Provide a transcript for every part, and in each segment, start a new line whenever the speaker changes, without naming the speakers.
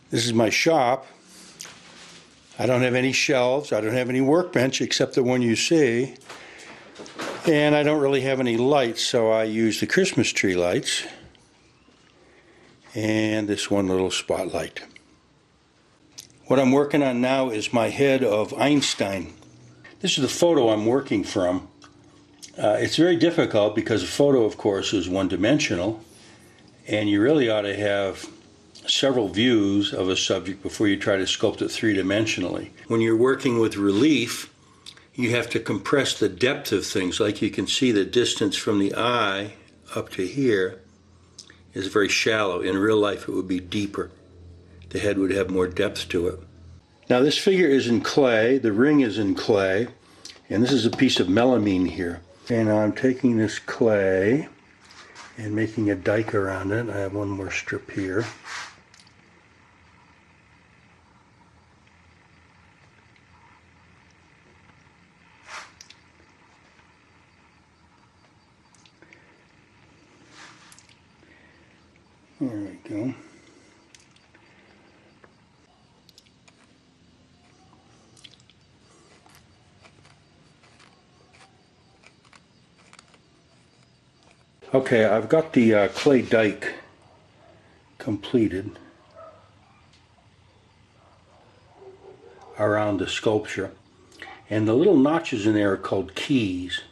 This is my shop. I don't have any shelves. I don't have any workbench except the one you see. And I don't really have any lights, so I use the Christmas tree lights and this one little spotlight. What I'm working on now is my head of Einstein. This is the photo I'm working from. It's very difficult because a photo, of course, is one-dimensional, and you really ought to have several views of a subject before you try to sculpt it three-dimensionally. When you're working with relief, you have to compress the depth of things. Like you can see, the distance from the eye up to here is very shallow. In real life, it would be deeper. The head would have more depth to it. Now this figure is in clay, the ring is in clay, and this is a piece of melamine here. And I'm taking this clay and making a dike around it. I have one more strip here. There we go. Okay, I've got the clay dike completed around the sculpture. And the little notches in there are called keys.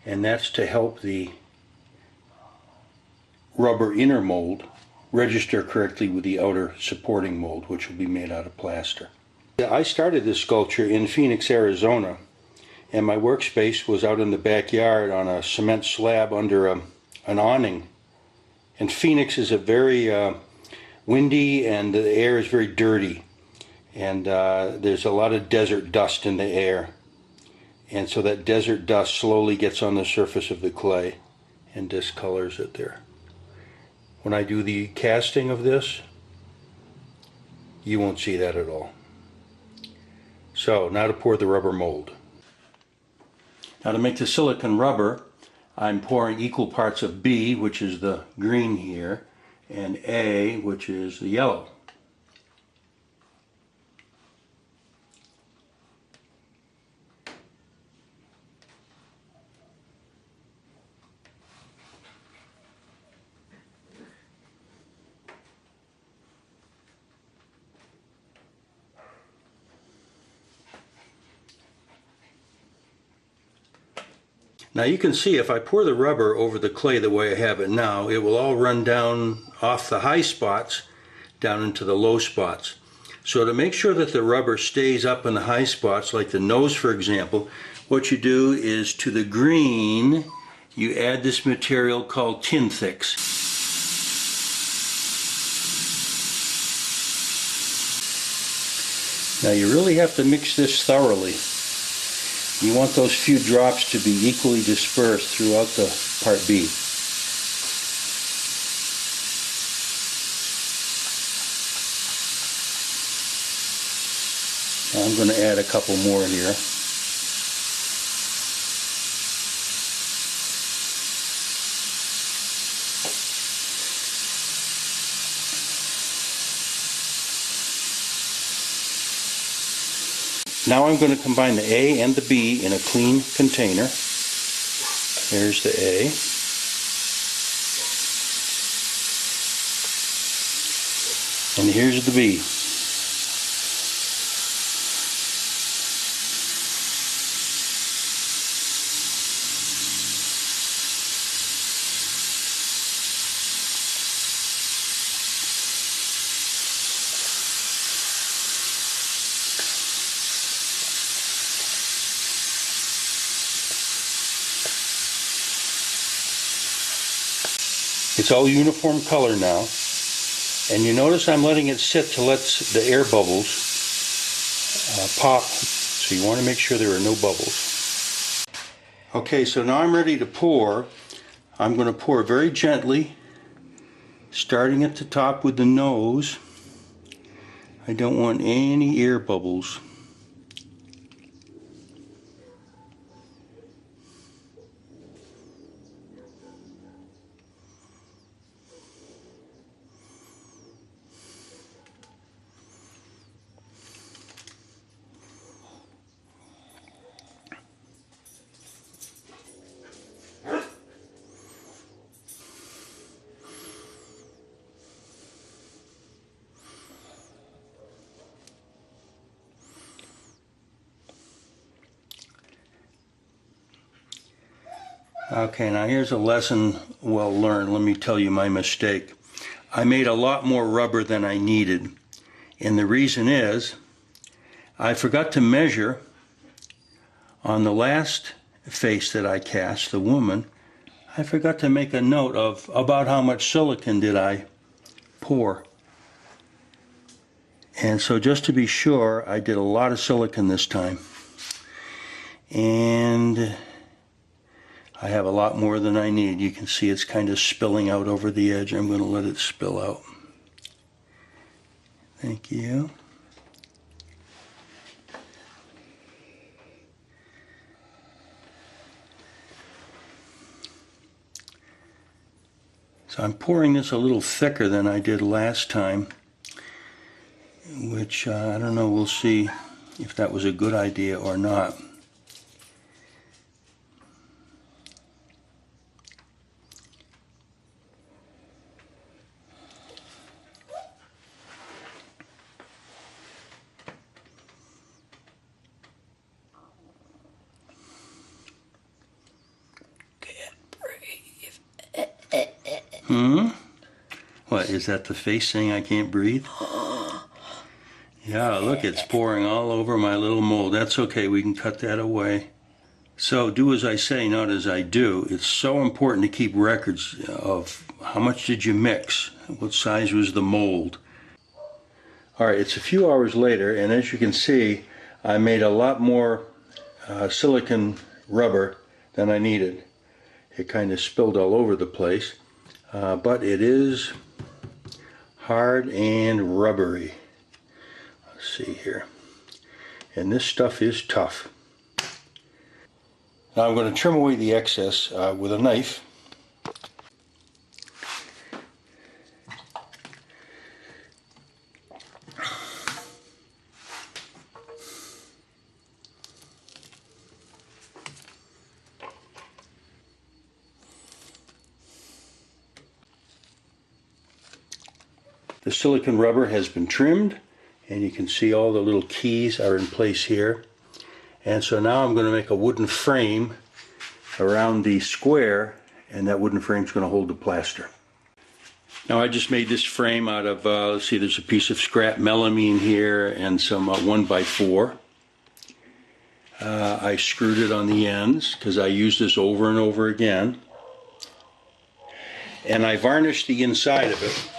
And that's to help the rubber inner mold register correctly with the outer supporting mold, which will be made out of plaster. I started this sculpture in Phoenix, Arizona. And my workspace was out in the backyard on a cement slab under an awning. And Phoenix is a very windy, and the air is very dirty. And there's a lot of desert dust in the air. And so that desert dust slowly gets on the surface of the clay and discolors it there. When I do the casting of this, you won't see that at all. So now to pour the rubber mold. Now to make the silicone rubber, I'm pouring equal parts of B, which is the green here, and A, which is the yellow. Now you can see if I pour the rubber over the clay the way I have it now, it will all run down off the high spots down into the low spots. So to make sure that the rubber stays up in the high spots, like the nose for example, what you do is to the green you add this material called Tin-Thix. Now you really have to mix this thoroughly. You want those few drops to be equally dispersed throughout the part B. Now I'm going to add a couple more here. Now I'm going to combine the A and the B in a clean container. There's the A. And here's the B. It's all uniform color now, and you notice I'm letting it sit to let the air bubbles pop, so you want to make sure there are no bubbles. Okay, so now I'm ready to pour. I'm going to pour very gently, starting at the top with the nose. I don't want any air bubbles. Okay, now here's a lesson well learned. Let me tell you my mistake. I made a lot more rubber than I needed. And the reason is, I forgot to measure on the last face that I cast, the woman, I forgot to make a note of about how much silicone did I pour. And so just to be sure, I did a lot of silicone this time. And I have a lot more than I need. You can see it's kind of spilling out over the edge. I'm going to let it spill out. Thank you. So I'm pouring this a little thicker than I did last time, which I don't know, we'll see if that was a good idea or not. What, is that the face saying I can't breathe? Yeah, look, it's pouring all over my little mold. That's okay, we can cut that away. So do as I say, not as I do. It's so important to keep records of how much did you mix, what size was the mold. All right, it's a few hours later, and as you can see, I made a lot more silicone rubber than I needed. It kind of spilled all over the place, but it is hard and rubbery. Let's see here. And this stuff is tough. Now I'm going to trim away the excess with a knife. The silicone rubber has been trimmed, and you can see all the little keys are in place here. And so now I'm going to make a wooden frame around the square, and that wooden frame is going to hold the plaster. Now I just made this frame out of, let's see, there's a piece of scrap melamine here and some 1x4. I screwed it on the ends because I used this over and over again. And I varnished the inside of it,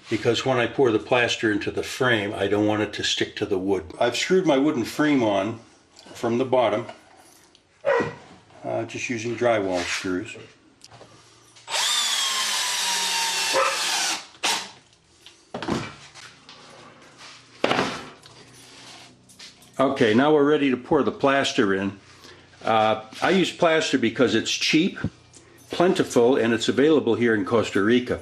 because when I pour the plaster into the frame, I don't want it to stick to the wood. I've screwed my wooden frame on from the bottom, just using drywall screws. Okay, now we're ready to pour the plaster in. I use plaster because it's cheap, plentiful, and it's available here in Costa Rica.